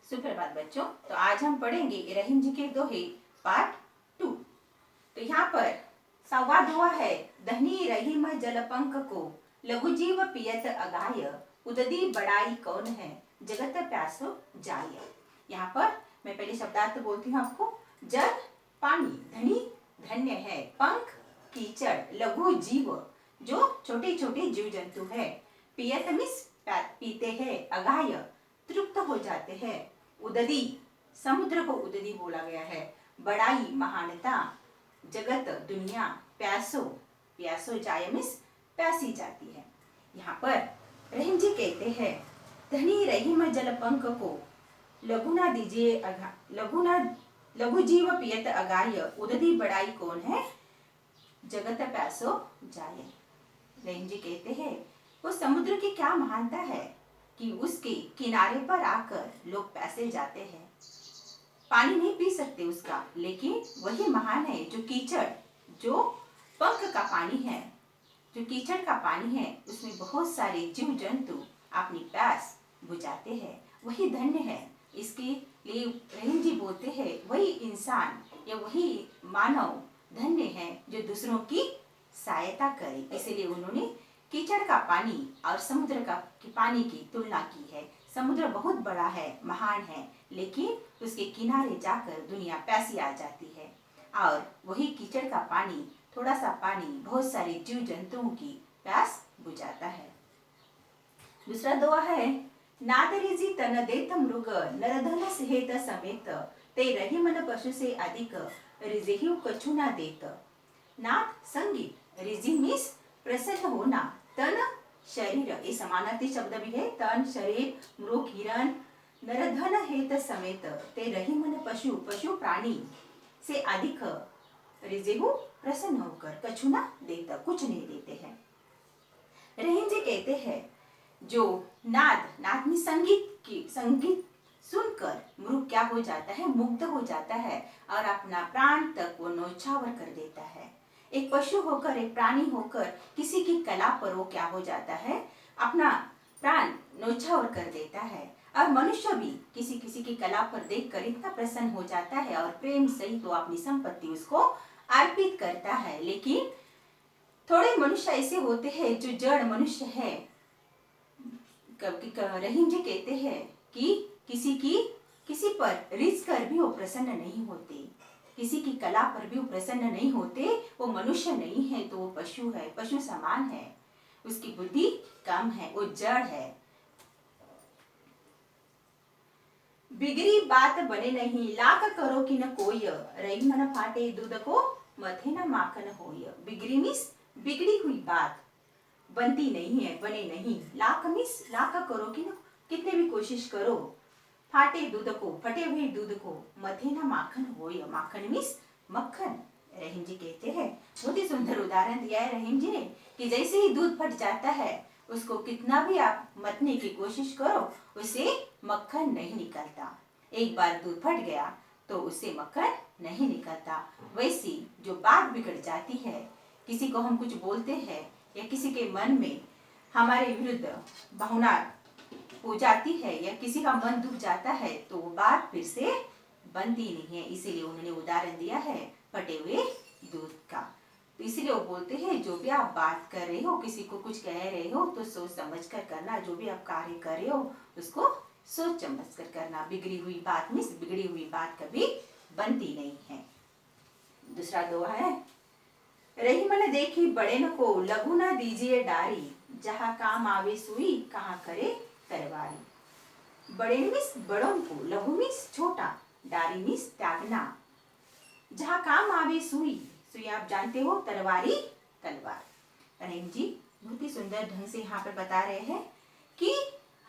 सुप्रभात बच्चों। तो आज हम पढ़ेंगे रहीम जी के दोहे पार्ट 2। तो यहाँ पर संवाद हुआ है, धनी रहीम जलपंक को लघु जीव पियत अगाय, उददी बड़ाई कौन है जगत प्यासो जाय। यहाँ पर मैं पहले शब्दार्थ बोलती हूँ आपको। जल पानी, धनी धन्य है, पंख कीचड़, लघु जीव जो छोटे छोटे जीव जंतु है, पियत मिस पीते हैं, अगाय तृप्त हो जाते हैं, उददी समुद्र को उददी बोला गया है, बड़ाई महानता, जगत दुनिया, प्यासो प्यासो जाय मिस प्यासी जाती है। यहाँ पर रहीम जी कहते हैं, धनी रहीम जलपंक को लघुना दीजिए लघु जीव पियत अगाय, उददी बड़ाई कौन है जगत प्यासो जाय। रहीम जी कहते हैं वो समुद्र की क्या महानता है कि उसके किनारे पर आकर लोग प्यासे जाते हैं, पानी नहीं पी सकते उसका, लेकिन वही महान है जो कीचड़, जो पंख का पानी है, जो कीचड़ का पानी है, उसमें बहुत सारे जीव जंतु अपनी प्यास बुझाते हैं, वही धन्य है। इसके लिए रहीम जी बोलते हैं वही इंसान या वही मानव धन्य है जो दूसरों की सहायता करे। इसलिए उन्होंने कीचड़ का पानी और समुद्र का पानी की तुलना की है। समुद्र बहुत बड़ा है, महान है, लेकिन उसके किनारे जाकर दुनिया प्यासी आ जाती है, और वही कीचड़ का पानी, थोड़ा सा पानी, बहुत सारे जीव जंतुओं की प्यास बुझाता है। दूसरा दोहा है, नादरिजी तन देत मृग नरधन सहेत समेत, ते रही मन पशु से अधिक रिजेहि कछु ना देत। नाद संगीत, रिजी मीन्स प्रसन्न होना, तन शरीर, ये समानार्थी शब्द भी है, तन शरीर, मृग हिरण, नरधन हेत समेत, ते रही मन पशु पशु प्राणी से अधिक, रिजेहु प्रसन्न होकर, कछु ना देता कुछ नहीं देते हैं। रहीम जी कहते हैं जो नाद में संगीत सुनकर मृग क्या हो जाता है, मुग्ध हो जाता है और अपना प्राण तक वो न्यौछावर कर देता है। एक पशु होकर, एक प्राणी होकर किसी की कला पर वो क्या हो जाता है, अपना प्राण न्यौछावर कर देता है। और मनुष्य भी किसी किसी की कला पर देखकर इतना प्रसन्न हो जाता है और प्रेम सहित तो अपनी संपत्ति उसको अर्पित करता है। लेकिन थोड़े मनुष्य ऐसे होते हैं जो जड़ मनुष्य है। रहीम जी कहते हैं कि किसी पर रिझ कर भी वो प्रसन्न नहीं होते, किसी की कला पर भी वो प्रसन्न नहीं होते। वो मनुष्य नहीं है तो वो पशु है, पशु समान है, उसकी बुद्धि कम है, वो जड़ है। बिगड़ी बात बने नहीं, लाख करो कि न कोई, रही मन फाटे दूध को मथे न माखन होय। बिगड़ी मीन्स बिगड़ी हुई बात, बनती नहीं है, बने नहीं। लाख मीन्स लाख करो कि न, कितने भी कोशिश करो, फाटे दूध को, फटे हुए दूध को, मथे न माखन होय, माखन मीन्स मक्खन। रहीम जी कहते हैं, बहुत ही सुंदर उदाहरण दिया है रहीम जी ने कि जैसे ही दूध फट जाता है, उसको कितना भी आप मथने की कोशिश करो, उससे मक्खन नहीं निकलता। एक बार दूध फट गया तो उससे मक्खन नहीं निकलता। वैसी जो बात बिगड़ जाती है, किसी को हम कुछ बोलते हैं या किसी के मन में हमारे विरुद्ध भावना हो जाती है या किसी का मन दुख जाता है, तो वो बात फिर से बनती नहीं है। इसीलिए उन्होंने उदाहरण दिया है फटे हुए दूध का। तो इसीलिए वो बोलते हैं जो भी आप बात कर रहे हो, किसी को कुछ कह रहे हो तो सोच समझ कर करना, जो भी आप कार्य कर रहे हो उसको सोच समझ कर करना। बिगड़ी हुई बात मीन्स बिगड़ी हुई बात कभी बनती नहीं है। दूसरा दोहा है, रही मन देखी बड़े न को लघु न दीजिए डारी, जहाँ काम आवे सुई कहाँ करे तरवारी। बड़े मीन्स बड़ों को, लघु मीन्स छोटा, डारी मीन्स त्यागना, जहाँ काम आवे सुई, सुई आप जानते हो तलवारी, तलवार। रहीम जी बहुत ही सुंदर ढंग से यहाँ पर बता रहे हैं कि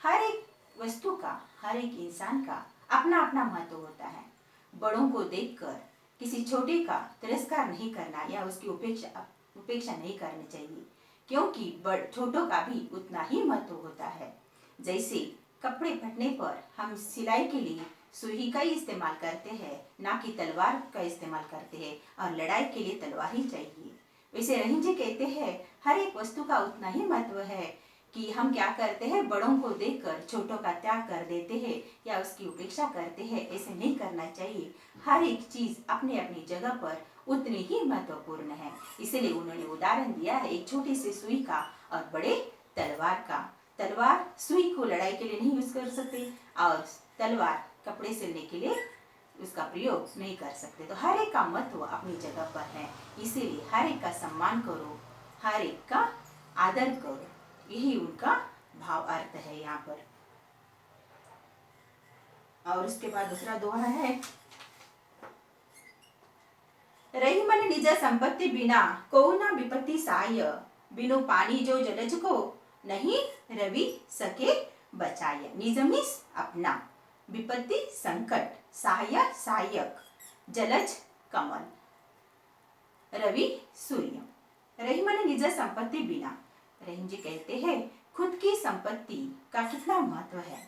हर एक वस्तु का, हर एक इंसान का अपना अपना महत्व होता है। बड़ों को देखकर किसी छोटे का तिरस्कार नहीं करना या उसकी उपेक्षा नहीं करनी चाहिए, क्योंकि छोटों का भी उतना ही महत्व होता है। जैसे कपड़े फटने पर हम सिलाई के लिए सुई का ही इस्तेमाल करते हैं, ना कि तलवार का इस्तेमाल करते हैं, और लड़ाई के लिए तलवार ही चाहिए। वैसे रहीम जी कहते हैं हर एक वस्तु का उतना ही महत्व है कि हम क्या करते हैं, बड़ों को देखकर छोटों का त्याग कर देते हैं या उसकी उपेक्षा करते हैं। ऐसे नहीं करना चाहिए। हर एक चीज अपनी अपनी जगह पर उतनी ही महत्वपूर्ण है। इसलिए उन्होंने उदाहरण दिया है एक छोटी सी सुई का और बड़े तलवार का। तलवार सुई को लड़ाई के लिए नहीं यूज कर सकते और तलवार कपड़े सिलने के लिए उसका प्रयोग नहीं कर सकते। तो हर एक का महत्व अपनी जगह पर है। इसीलिए हर एक का सम्मान करो, हर एक का आदर करो, यही उनका भाव अर्थ है यहाँ पर। और उसके बाद दूसरा दोहा है, रही मन निज संपत्ति बिना को न विपत्ति साय, बिनु पानी जो जलज को नहीं रवि सके बचाय। निज मीन्स अपना, विपत्ति संकट, सहाय सहायक, जलज कमल, रवि सूर्य। रहीमन निज संपत्ति बिना, रहीम जी कहते हैं खुद की संपत्ति का कितना महत्व है।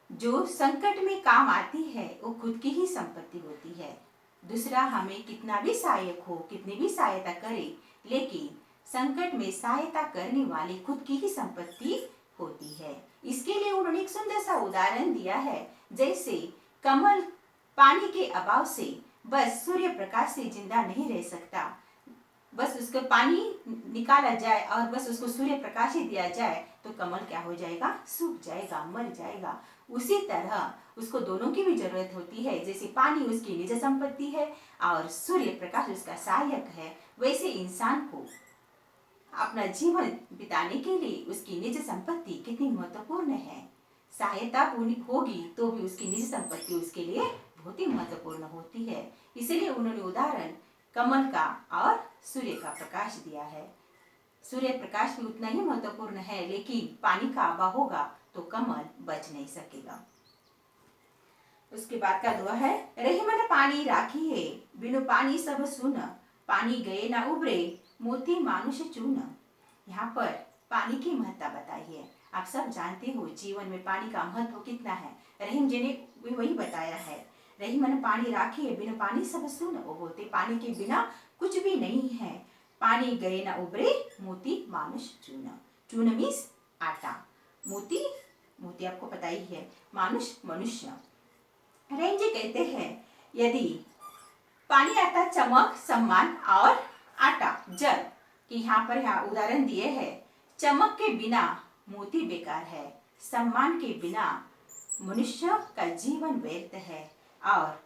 जो संकट में काम आती है वो खुद की ही संपत्ति होती है। दूसरा हमें कितना भी सहायक हो, कितनी भी सहायता करे, लेकिन संकट में सहायता करने वाली खुद की ही संपत्ति होती है। इसके लिए उन्होंने एक सुंदर सा उदाहरण दिया है, जैसे कमल पानी के अभाव से बस सूर्य प्रकाश से जिंदा नहीं रह सकता, बस उसको पानी निकाला जाए और बस उसको सूर्य प्रकाश ही दिया जाए तो कमल क्या हो जाएगा, सूख जाएगा, मर जाएगा। उसी तरह उसको दोनों की भी जरूरत होती है। जैसे पानी उसकी निज संपत्ति है और सूर्य प्रकाश उसका सहायक है, वैसे इंसान को अपना जीवन बिताने के लिए उसकी निज संपत्ति कितनी महत्वपूर्ण है। सहायता होगी तो भी उसकी निज संपत्ति उसके लिए बहुत ही महत्वपूर्ण होती है। इसलिए उन्होंने उदाहरण कमल का और सूर्य का प्रकाश दिया है। सूर्य प्रकाश भी उतना ही महत्वपूर्ण है, लेकिन पानी का अभाव होगा तो कमल बच नहीं सकेगा। उसके बाद का दुआ है, रही मन पानी राखी है, बिनु पानी सब सुन, पानी गए ना उबरे, मोती मानुष चून। यहाँ पर पानी की महत्ता बताई है। आप सब जानते हो जीवन में पानी का महत्व कितना है। रहीम जी ने वही बताया है, रही मन पानी राखी है, बिना पानी सब सुन। वो बोलते पानी के बिना कुछ भी नहीं है। पानी गए ना उबरे, मोती मानुष चून। चून मीन्स आटा, मोती मोती आपको पता ही है, मानुष मनुष्य। रहीम जी कहते हैं यदि पानी आता चमक सम्मान और आटा जल, कि यहाँ पर यहाँ उदाहरण दिए हैं, चमक के बिना मोती बेकार है, सम्मान के बिना मनुष्य का जीवन व्यर्थ है, और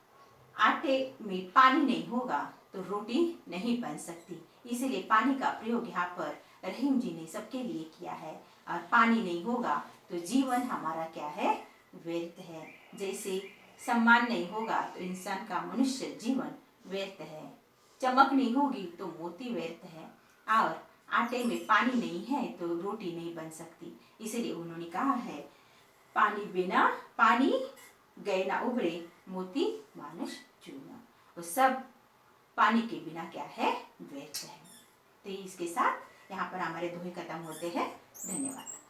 आटे में पानी नहीं होगा तो रोटी नहीं बन सकती। इसीलिए पानी का प्रयोग यहाँ पर रहीम जी ने सबके लिए किया है। और पानी नहीं होगा तो जीवन हमारा क्या है, व्यर्थ है। जैसे सम्मान नहीं होगा तो इंसान का मनुष्य जीवन व्यर्थ है, चमक नहीं होगी तो मोती व्यर्थ है, और आटे में पानी नहीं है तो रोटी नहीं बन सकती। इसलिए उन्होंने कहा है पानी बिना पानी गए ना उभरे, मोती मानुष चूना। वो सब पानी के बिना क्या है, व्यर्थ है। तो इसके साथ यहाँ पर हमारे दोहे खत्म होते हैं। धन्यवाद।